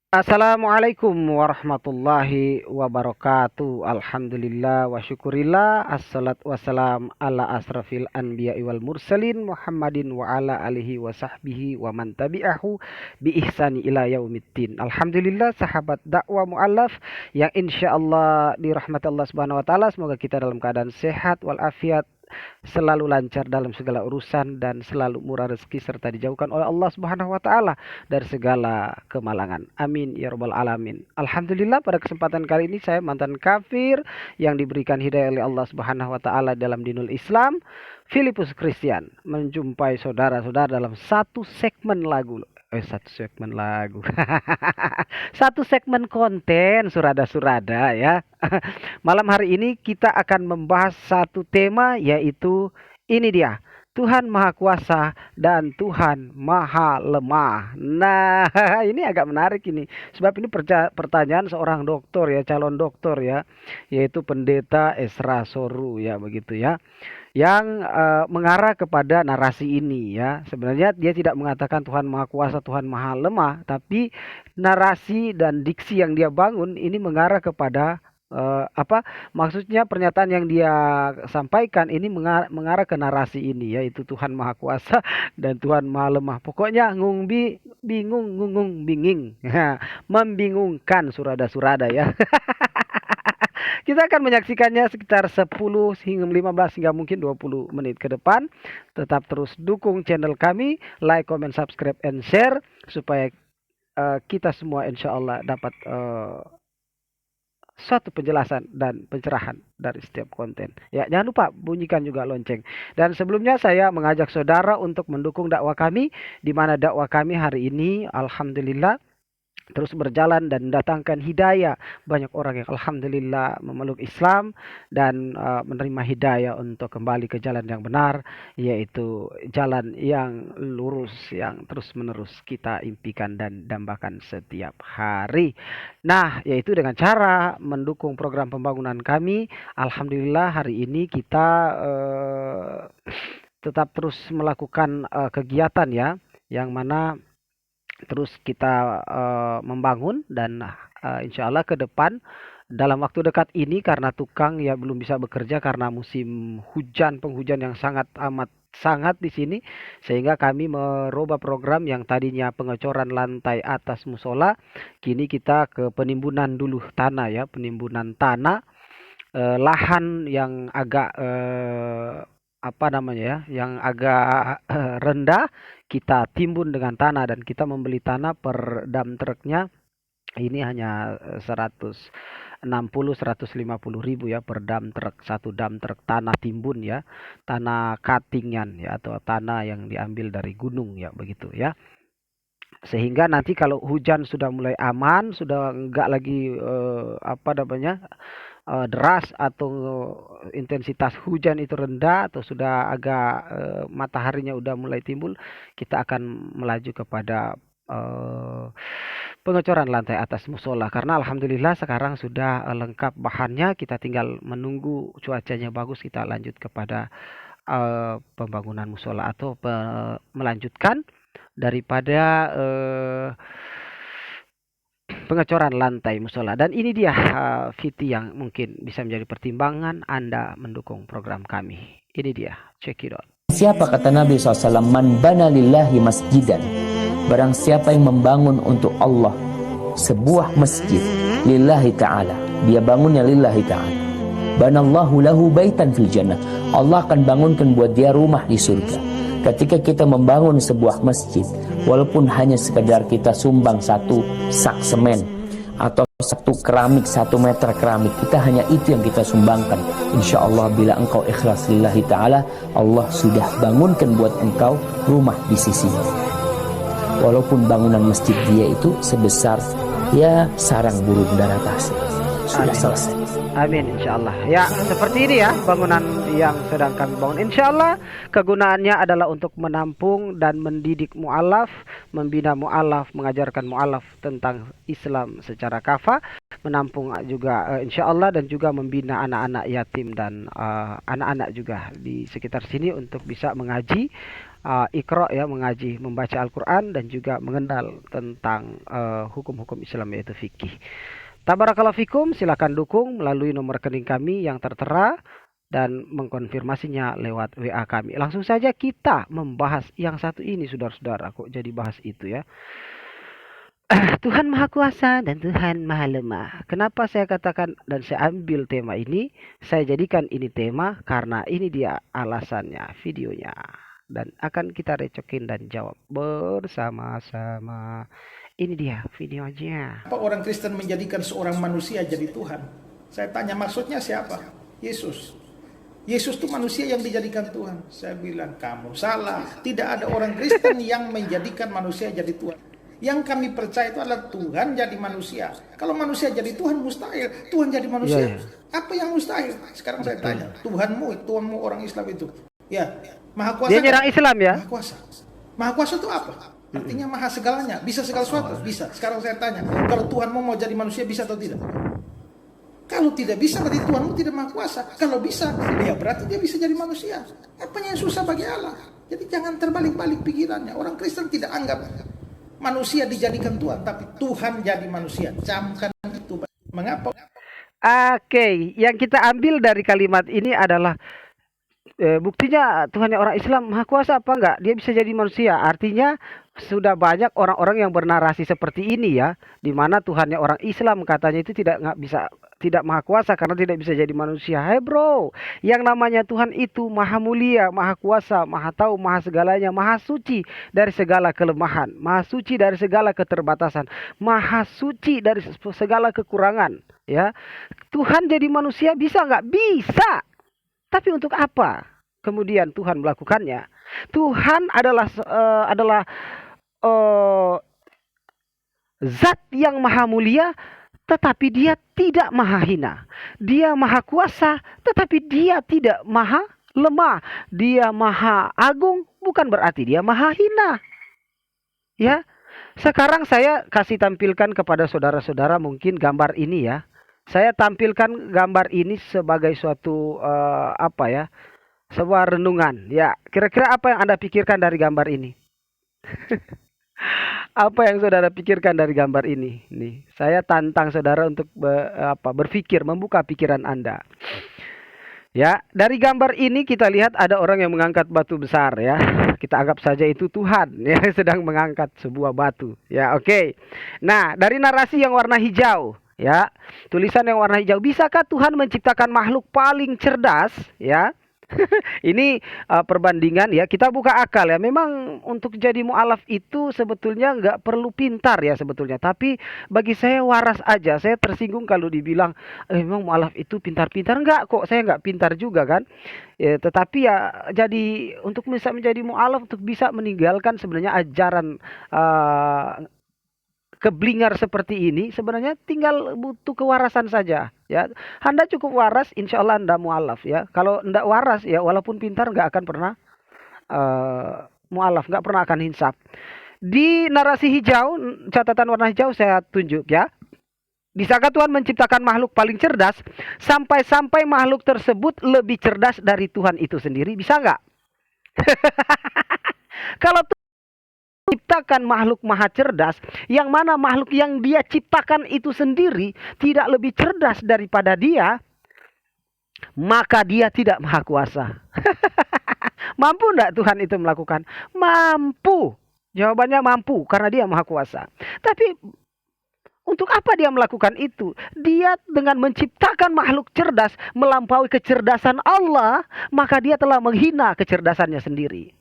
Assalamualaikum warahmatullahi wabarakatuh. Alhamdulillah wa syukurillah. Assalatu wassalam ala asrafil anbiya wal mursalin Muhammadin wa ala alihi wa sahbihi wa man tabi'ahu bi ihsani ila yaumiddin. Alhamdulillah sahabat dakwah mu'alaf yang insyaallah dirahmati Allah Subhanahu wa taala, semoga kita dalam keadaan sehat walafiat, selalu lancar dalam segala urusan dan selalu murah rezeki serta dijauhkan oleh Allah Subhanahu wa taala dari segala kemalangan. Amin ya rabbal alamin. Alhamdulillah pada kesempatan kali ini saya mantan kafir yang diberikan hidayah oleh Allah Subhanahu wa taala dalam dinul Islam, Filipus Christian, menjumpai saudara-saudara dalam satu segmen lagu. Satu segmen lagu. Satu segmen konten surada-surada ya. Malam hari ini kita akan membahas satu tema, yaitu ini dia. Tuhan Maha Kuasa dan Tuhan Maha Lemah. Nah, ini agak menarik ini. Sebab ini pertanyaan seorang doktor ya, calon doktor ya, yaitu Pendeta Esra Soru ya, begitu ya, yang mengarah kepada narasi ini ya. Sebenarnya dia tidak mengatakan Tuhan Maha Kuasa, Tuhan Maha Lemah, tapi narasi dan diksi yang dia bangun ini mengarah kepada apa maksudnya, pernyataan yang dia sampaikan ini mengarah ke narasi ini, yaitu Tuhan Maha Kuasa dan Tuhan Maha Lemah. Pokoknya bingung ngungung binging. Membingungkan surada-surada ya. Kita akan menyaksikannya sekitar 10 hingga 15 hingga mungkin 20 menit ke depan. Tetap terus dukung channel kami, like, comment, subscribe, and share supaya kita semua insya Allah dapat suatu penjelasan dan pencerahan dari setiap konten. Ya, jangan lupa bunyikan juga lonceng. Dan sebelumnya saya mengajak saudara untuk mendukung dakwah kami, di mana dakwah kami hari ini alhamdulillah terus berjalan dan mendatangkan hidayah. Banyak orang yang alhamdulillah memeluk Islam dan menerima hidayah untuk kembali ke jalan yang benar, yaitu jalan yang lurus yang terus menerus kita impikan dan dambakan setiap hari. Nah, yaitu dengan cara mendukung program pembangunan kami. Alhamdulillah hari ini kita tetap terus melakukan kegiatan ya, yang mana terus kita membangun dan insya Allah ke depan dalam waktu dekat ini, karena tukang ya belum bisa bekerja karena musim penghujan yang sangat amat sangat di sini, sehingga kami merubah program yang tadinya pengecoran lantai atas musola, kini kita ke penimbunan dulu tanah ya, penimbunan tanah, lahan yang agak apa namanya ya, yang agak rendah, kita timbun dengan tanah dan kita membeli tanah per dump truknya ini hanya 160-150 ribu ya per dump truk, satu dump truk tanah timbun ya, tanah cuttingan ya, atau tanah yang diambil dari gunung ya, begitu ya. Sehingga nanti kalau hujan sudah mulai aman, sudah enggak lagi apa namanya, deras atau intensitas hujan itu rendah, atau sudah agak mataharinya udah mulai timbul, kita akan melaju kepada pengecoran lantai atas musola, karena alhamdulillah sekarang sudah lengkap bahannya, kita tinggal menunggu cuacanya bagus, kita lanjut kepada pembangunan musola atau melanjutkan daripada pengecoran lantai musola. Dan ini dia Viti yang mungkin bisa menjadi pertimbangan Anda mendukung program kami. Ini dia, check it out. Siapa kata Nabi SAW, man bana lillahi masjidan, barang siapa yang membangun untuk Allah sebuah masjid lillahi ta'ala, dia bangunnya lillahi ta'ala, banallahu lahu baitan fil jannah, Allah akan bangunkan buat dia rumah di surga. Ketika kita membangun sebuah masjid, walaupun hanya sekedar kita sumbang satu sak semen atau satu keramik, 1 meter keramik, kita hanya itu yang kita sumbangkan, insya Allah bila engkau ikhlas lillahi ta'ala, Allah sudah bangunkan buat engkau rumah di sisinya. Walaupun bangunan masjid dia itu sebesar ya sarang burung darah tasik, sudah selesai. Amin insya Allah. Ya, seperti ini ya bangunan yang sedang kami bangun. Insya Allah kegunaannya adalah untuk menampung dan mendidik mu'alaf, membina mu'alaf, mengajarkan mu'alaf tentang Islam secara kafah, menampung juga insya Allah, dan juga membina anak-anak yatim dan anak-anak juga di sekitar sini untuk bisa mengaji Iqra, ya, mengaji, membaca Al-Quran, dan juga mengenal tentang hukum-hukum Islam, yaitu fikih. Tabarakallahu fikum, silakan dukung melalui nomor rekening kami yang tertera dan mengkonfirmasinya lewat WA kami. Langsung saja kita membahas yang satu ini, saudara-saudara. Kok jadi bahas itu ya? Tuhan Maha Kuasa dan Tuhan Maha Lemah. Kenapa saya katakan dan saya ambil tema ini? Saya jadikan ini tema karena ini dia alasannya, videonya. Dan akan kita recokin dan jawab bersama-sama. Ini dia videonya. Apa orang Kristen menjadikan seorang manusia jadi Tuhan? Saya tanya, maksudnya siapa? Yesus. Yesus itu manusia yang dijadikan Tuhan. Saya bilang, kamu salah. Tidak ada orang Kristen yang menjadikan manusia jadi Tuhan. Yang kami percaya itu adalah Tuhan jadi manusia. Kalau manusia jadi Tuhan, mustahil. Tuhan jadi manusia. Apa yang mustahil? Sekarang saya tanya, Tuhanmu orang Islam itu. Ya, Maha Kuasa. Dia nyerang Islam ya? Maha Kuasa. Maha Kuasa itu apa? Artinya maha segalanya, bisa segala sesuatu, bisa. Sekarang saya tanya, kalau Tuhanmu mau jadi manusia, bisa atau tidak? Kalau tidak bisa, berarti Tuhanmu tidak maha kuasa. Kalau bisa, ya berarti dia bisa jadi manusia. Apa yang susah bagi Allah? Jadi jangan terbalik-balik pikirannya. Orang Kristen tidak anggap manusia dijadikan Tuhan, tapi Tuhan jadi manusia. Camkan itu. Mengapa? Oke, yang kita ambil dari kalimat ini adalah buktinya Tuhannya orang Islam Maha Kuasa apa enggak? Dia bisa jadi manusia. Artinya sudah banyak orang-orang yang bernarasi seperti ini ya, di mana Tuhannya orang Islam katanya itu tidak Maha Kuasa karena tidak bisa jadi manusia. Hey bro, yang namanya Tuhan itu Maha Mulia, Maha Kuasa, Maha Tahu, Maha Segalanya, Maha Suci dari segala kelemahan, Maha Suci dari segala keterbatasan, Maha Suci dari segala kekurangan. Ya, Tuhan jadi manusia bisa nggak? Bisa. Tapi untuk apa kemudian Tuhan melakukannya? Tuhan adalah zat yang maha mulia, tetapi dia tidak maha hina. Dia maha kuasa, tetapi dia tidak maha lemah. Dia maha agung, bukan berarti dia maha hina. Ya, sekarang saya kasih tampilkan kepada saudara-saudara mungkin gambar ini ya. Saya tampilkan gambar ini sebagai suatu sebuah renungan. Ya, kira-kira apa yang Anda pikirkan dari gambar ini? Apa yang saudara pikirkan dari gambar ini? Nih, saya tantang saudara untuk berpikir, membuka pikiran Anda. Ya, dari gambar ini kita lihat ada orang yang mengangkat batu besar ya. Kita anggap saja itu Tuhan ya, sedang mengangkat sebuah batu. Ya, oke. Nah, dari narasi yang warna hijau. Ya, tulisan yang warna hijau. Bisakah Tuhan menciptakan makhluk paling cerdas? Ya, ini perbandingan ya. Kita buka akal ya. Memang untuk jadi mu'alaf itu sebetulnya nggak perlu pintar ya sebetulnya. Tapi bagi saya waras aja. Saya tersinggung kalau dibilang memang mu'alaf itu pintar-pintar. Nggak kok, saya nggak pintar juga kan. Ya, tetapi ya jadi untuk bisa menjadi mu'alaf, untuk bisa meninggalkan sebenarnya ajaran keblingar seperti ini, sebenarnya tinggal butuh kewarasan saja ya. Anda cukup waras, insya Allah Anda mu'alaf ya. Kalau Anda waras ya, walaupun pintar nggak akan pernah mu'alaf, nggak pernah akan hinsaf. Di narasi hijau, catatan warna hijau saya tunjuk ya. Bisakah Tuhan menciptakan makhluk paling cerdas sampai-sampai makhluk tersebut lebih cerdas dari Tuhan itu sendiri? Bisa nggak? Kalau ciptakan makhluk maha cerdas, yang mana makhluk yang dia ciptakan itu sendiri tidak lebih cerdas daripada dia, maka dia tidak maha kuasa. Mampu enggak Tuhan itu melakukan? Mampu. Jawabannya mampu, karena dia maha kuasa. Tapi untuk apa dia melakukan itu? Dia dengan menciptakan makhluk cerdas melampaui kecerdasan Allah, maka dia telah menghina kecerdasannya sendiri.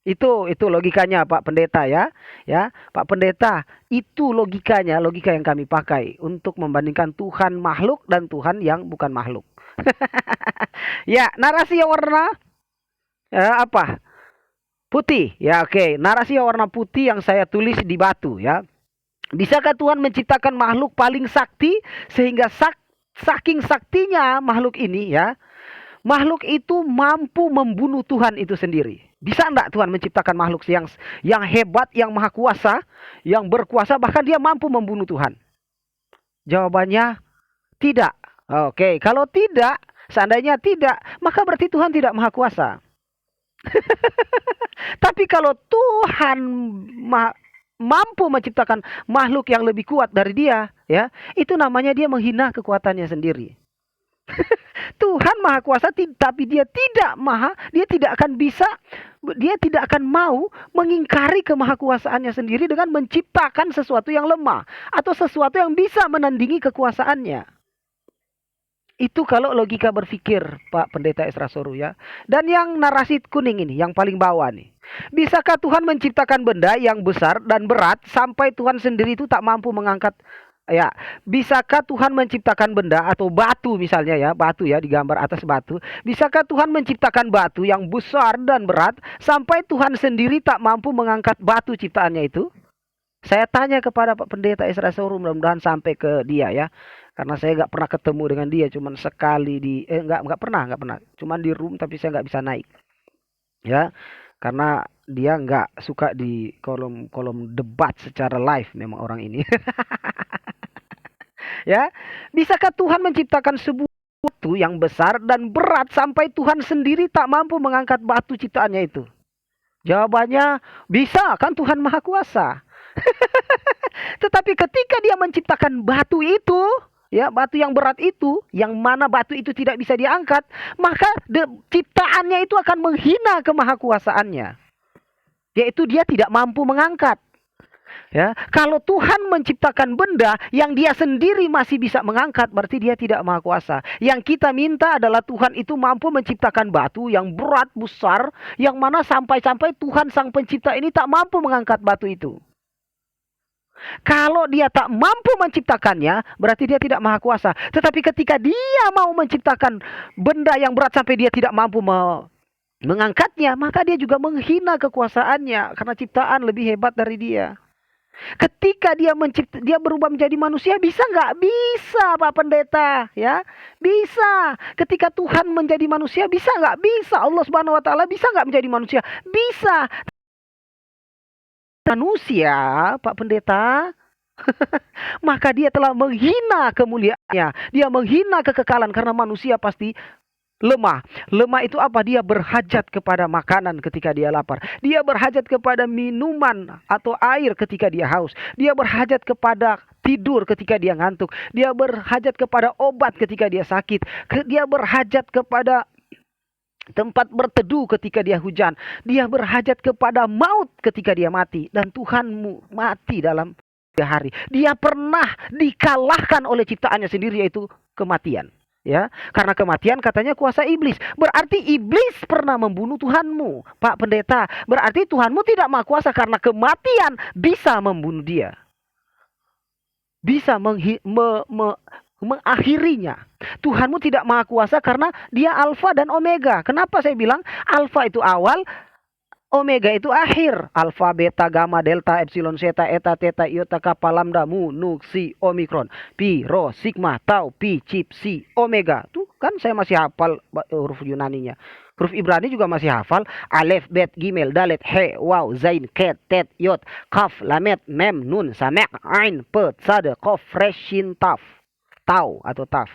Itu logikanya Pak Pendeta ya. Ya, Pak Pendeta, itu logikanya, logika yang kami pakai untuk membandingkan Tuhan makhluk dan Tuhan yang bukan makhluk. Ya, narasi yang warna putih. Ya, oke. Narasi yang warna putih yang saya tulis di batu ya. Bisakah Tuhan menciptakan makhluk paling sakti sehingga saking saktinya makhluk ini ya, makhluk itu mampu membunuh Tuhan itu sendiri. Bisa enggak Tuhan menciptakan makhluk yang hebat, yang maha kuasa, yang berkuasa, bahkan dia mampu membunuh Tuhan? Jawabannya tidak. Oke, kalau tidak, seandainya tidak, maka berarti Tuhan tidak maha kuasa. Tapi kalau Tuhan mampu menciptakan makhluk yang lebih kuat dari dia, ya, itu namanya dia menghina kekuatannya sendiri. Tuhan maha kuasa, tapi dia tidak akan bisa, dia tidak akan mau mengingkari kemahakuasaannya sendiri dengan menciptakan sesuatu yang lemah atau sesuatu yang bisa menandingi kekuasaannya. Itu kalau logika berpikir Pak Pendeta Esra Soru, ya. Dan yang narasi kuning ini, yang paling bawah nih. Bisakah Tuhan menciptakan benda yang besar dan berat sampai Tuhan sendiri itu tak mampu mengangkat? Ya, bisakah Tuhan menciptakan benda atau batu misalnya, ya, batu, ya, digambar atas batu. Bisakah Tuhan menciptakan batu yang besar dan berat sampai Tuhan sendiri tak mampu mengangkat batu ciptaannya itu? Saya tanya kepada Pak Pendeta Esra Soru, mudah-mudahan sampai ke dia, ya. Karena saya nggak pernah ketemu dengan dia, cuman sekali nggak pernah, cuman di room, tapi saya nggak bisa naik, ya, karena dia nggak suka di kolom debat secara live, memang orang ini. Ya, bisakah Tuhan menciptakan sebuah batu yang besar dan berat sampai Tuhan sendiri tak mampu mengangkat batu ciptaannya itu? Jawabannya bisa, kan Tuhan Maha Kuasa. Tetapi ketika dia menciptakan batu itu, ya, batu yang berat itu, yang mana batu itu tidak bisa diangkat, maka ciptaannya itu akan menghina kemahakuasaannya, yaitu dia tidak mampu mengangkat. Ya, kalau Tuhan menciptakan benda yang dia sendiri masih bisa mengangkat, berarti dia tidak maha kuasa. Yang kita minta adalah Tuhan itu mampu menciptakan batu yang berat, besar, yang mana sampai-sampai Tuhan Sang Pencipta ini tak mampu mengangkat batu itu. Kalau dia tak mampu menciptakannya, berarti dia tidak maha kuasa. Tetapi ketika dia mau menciptakan benda yang berat sampai dia tidak mampu mengangkatnya, maka dia juga menghina kekuasaannya, karena ciptaan lebih hebat dari dia. Ketika dia berubah menjadi manusia, bisa nggak? Bisa, Pak Pendeta, ya, bisa. Ketika Tuhan menjadi manusia, bisa nggak? Bisa. Allah Subhanahu Wa Taala bisa nggak menjadi manusia? Bisa. Manusia, Pak Pendeta, maka dia telah menghina kemuliaannya. Dia menghina kekekalan, karena manusia pasti lemah. Lemah itu apa? Dia berhajat kepada makanan ketika dia lapar. Dia berhajat kepada minuman atau air ketika dia haus. Dia berhajat kepada tidur ketika dia ngantuk. Dia berhajat kepada obat ketika dia sakit. Dia berhajat kepada tempat berteduh ketika dia hujan. Dia berhajat kepada maut ketika dia mati. Dan Tuhanmu mati dalam 3 hari. Dia pernah dikalahkan oleh ciptaannya sendiri, yaitu kematian. Ya, karena kematian katanya kuasa iblis. Berarti iblis pernah membunuh Tuhanmu, Pak Pendeta. Berarti Tuhanmu tidak maha kuasa, karena kematian bisa membunuh dia. Bisa mengakhirinya. Tuhanmu tidak maha kuasa karena dia alfa dan omega. Kenapa saya bilang alfa itu awal, omega itu akhir. Alfa, beta, gamma, delta, epsilon, zeta, eta, theta, iota, kappa, lambda, mu, nu, psi, omikron, pi, rho, sigma, tau, pi, cip, psi, omega. Tuh kan saya masih hafal huruf Yunaninya. Huruf Ibrani juga masih hafal. Alef, bet, gimel, dalet, he, waw, zain, ket, tet, yot, kaf, lamet, mem, nun, samek, ain, pet, sade, kof, resh, shin, taf. Tau atau taf.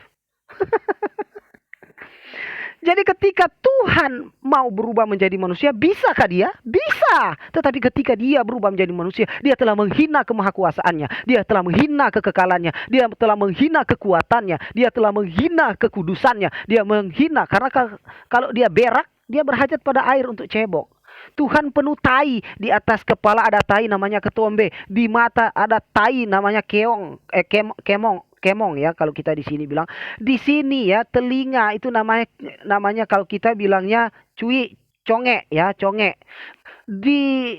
Jadi ketika Tuhan mau berubah menjadi manusia, bisakah dia? Bisa. Tetapi ketika dia berubah menjadi manusia, dia telah menghina kemahakuasaannya. Dia telah menghina kekekalannya. Dia telah menghina kekuatannya. Dia telah menghina kekudusannya. Dia menghina, karena kalau dia berak, dia berhajat pada air untuk cebok. Tuhan penuh tai. Di atas kepala ada tai namanya ketombe. Di mata ada tai namanya kemong, ya, kalau kita di sini bilang. Di sini, ya, telinga itu namanya kalau kita bilangnya conge, ya, conge. Di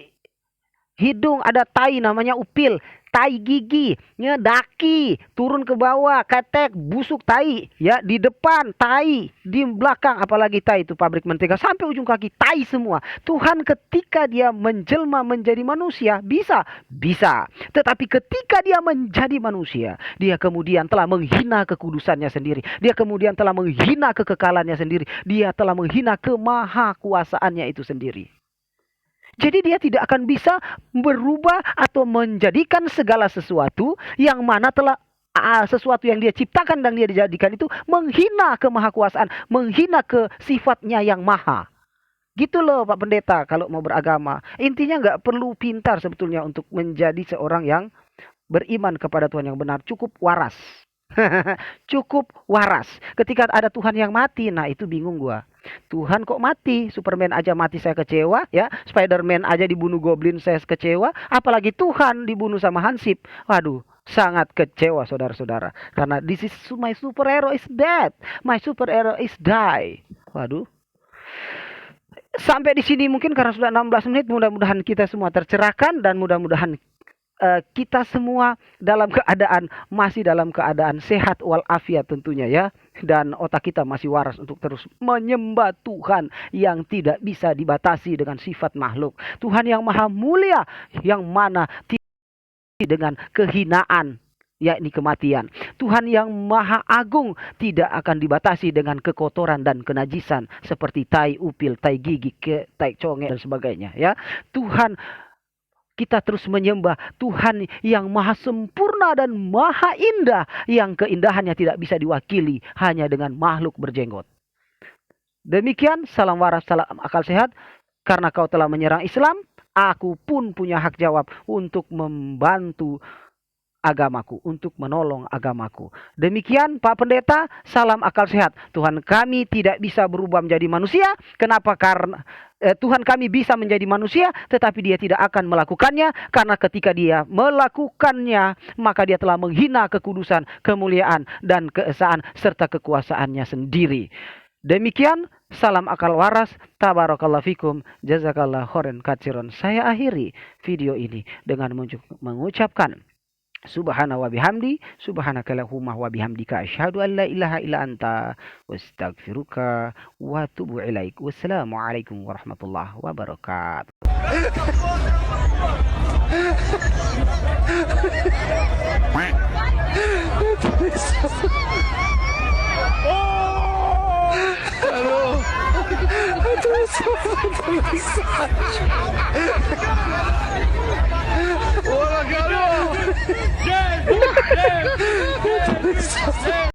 hidung ada tai namanya upil. tai gigi, ya, daki, turun ke bawah, ketek, busuk tai, ya, di depan tai, di belakang apalagi tai itu pabrik mentega sampai ujung kaki tai semua. Tuhan ketika dia menjelma menjadi manusia bisa. Tetapi ketika dia menjadi manusia, dia kemudian telah menghina kekudusannya sendiri. Dia kemudian telah menghina kekekalannya sendiri. Dia telah menghina kemahakuasaannya itu sendiri. Jadi dia tidak akan bisa berubah atau menjadikan segala sesuatu yang mana telah sesuatu yang dia ciptakan dan dia dijadikan itu menghina kemahakuasaan, menghina ke sifatnya yang maha. Gitu loh Pak Pendeta kalau mau beragama. Intinya nggak perlu pintar sebetulnya untuk menjadi seorang yang beriman kepada Tuhan yang benar. Cukup waras. Cukup waras. Ketika ada Tuhan yang mati, nah itu bingung gua. Tuhan kok mati? Superman aja mati saya kecewa, ya. Spiderman aja dibunuh Goblin saya kecewa, apalagi Tuhan dibunuh sama Hansip. Waduh, sangat kecewa saudara-saudara. Karena this is my superhero is dead. My superhero is die. Waduh. Sampai di sini mungkin karena sudah 16 menit, mudah-mudahan kita semua tercerahkan dan mudah-mudahan kita semua masih dalam keadaan sehat walafiat tentunya ya, dan otak kita masih waras untuk terus menyembah Tuhan yang tidak bisa dibatasi dengan sifat makhluk. Tuhan yang maha mulia yang mana dengan kehinaan yakni kematian. Tuhan yang maha agung tidak akan dibatasi dengan kekotoran dan kenajisan seperti tai upil, tai gigi, tai conge dan sebagainya ya. Tuhan, kita terus menyembah Tuhan yang maha sempurna dan maha indah, yang keindahannya tidak bisa diwakili hanya dengan makhluk berjenggot. Demikian, salam waras, salam akal sehat. Karena kau telah menyerang Islam, aku pun punya hak jawab untuk membantu agamaku, untuk menolong agamaku. Demikian Pak Pendeta, salam akal sehat. Tuhan kami tidak bisa berubah menjadi manusia. Kenapa? Karena Tuhan kami bisa menjadi manusia, tetapi dia tidak akan melakukannya, karena ketika dia melakukannya, maka dia telah menghina kekudusan, kemuliaan, dan keesaan, serta kekuasaannya sendiri. Demikian, salam akal waras, tabarakallah fikum, jazakallah khairan katsiran. Saya akhiri video ini dengan mengucapkan Subhana wa bihamdi, subhanakallahumma wa bihamdika, asyhadu an la ilaha illa anta, wastaghfiruka wa atubu ilaik. Wassalamualaikum warahmatullahi wabarakatuh. Olha, garoto! Yeah!